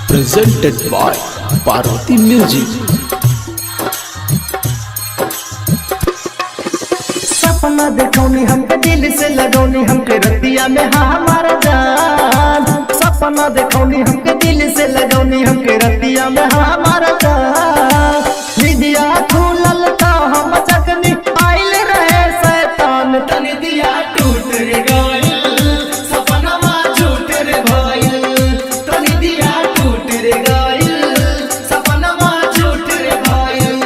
presented by Parvati Music। सपना देखौनी हमके दिल से लगौनी हमके रतिया में हमारा जान। सपना देखौनी हमके दिल से लगौनी हमके रतिया में हमारा जान। निदिया खुलल का हम जगनी आइल रहे शैतान तनी दिया टूट रे गइल सपना झूठ रे भइल तनी दिया टूट रे गइल सपना झूठ रे भइल।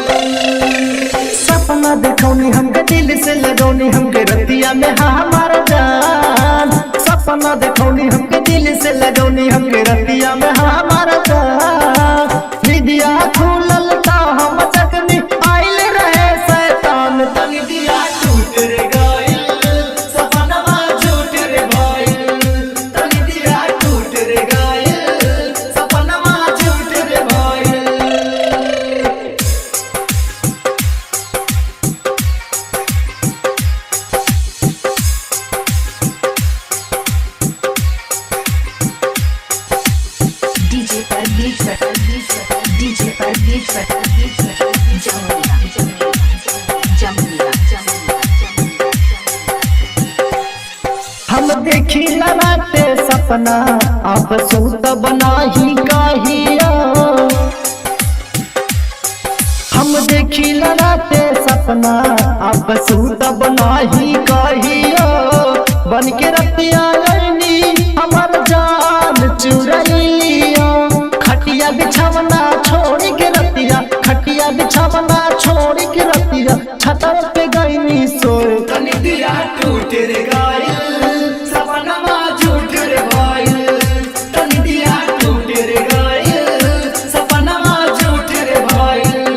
सपना देखौनी हमके दिल से लगौनी हमके रतिया में हमारा जान। सपना देखौनी हमके दिल से लगौनी हमके रतिया में हमारा जान। निदिया खुलल का हम जगनी आइल रहे शैतान तनी दिया टूट रे गइल सपना झूठ रे भइल तनी दिया टूट रे गइल सपना झूठ रे भइल। DJ Pardeep DJ Pardeep हम देखी ललाटे सपना आप सूत बनाही काहिया। हम देखी ललाटे सपना आप सूत बनाही काहिया। बन के रतिया लैनी हमर जान चुरैलिया। खटिया बिछावना छोड़ के रतिया खटिया बिछावना छोड़ के रतिया छतर पे गईनी सोए तनी दिया टूट रे गइल सपना झूठ रे भइल तनी दिया टूट रे गइल सपना झूठ रे भइल।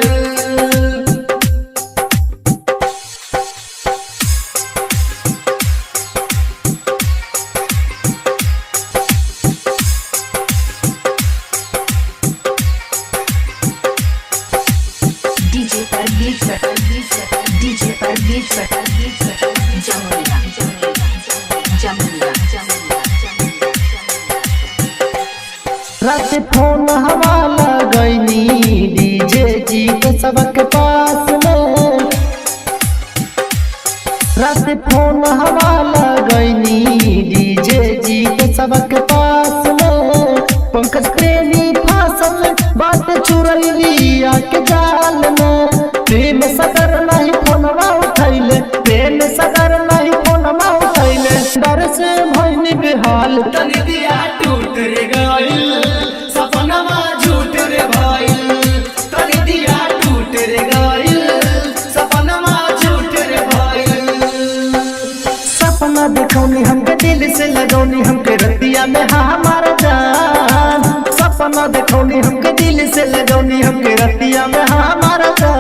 DJ Pardeep DJ Pardeep रात फोन हवाला गईनी डीजे जी के सबक पास में। रात फोन हवाला गईनी डीजे जी के सबक पास में। पंकज प्रेमी फासल बात चुरैलिया के जाल में। प्रेम सगर नहीं फोनवा उठैले प्रेम सगर नहीं फोनवा उठैले डर से भइनी बेहाल तनी दिया टूट रे गइल सपना झूठ रे भइल तनी दिया टूट रे गइल सपना झूठ रे भइल। सपना देखौनी हमके दिल से लगौनी हमके रतिया में हमारा जान। सपना देखौनी हमके दिल से लगौनी हमके रतिया में हमारा जान।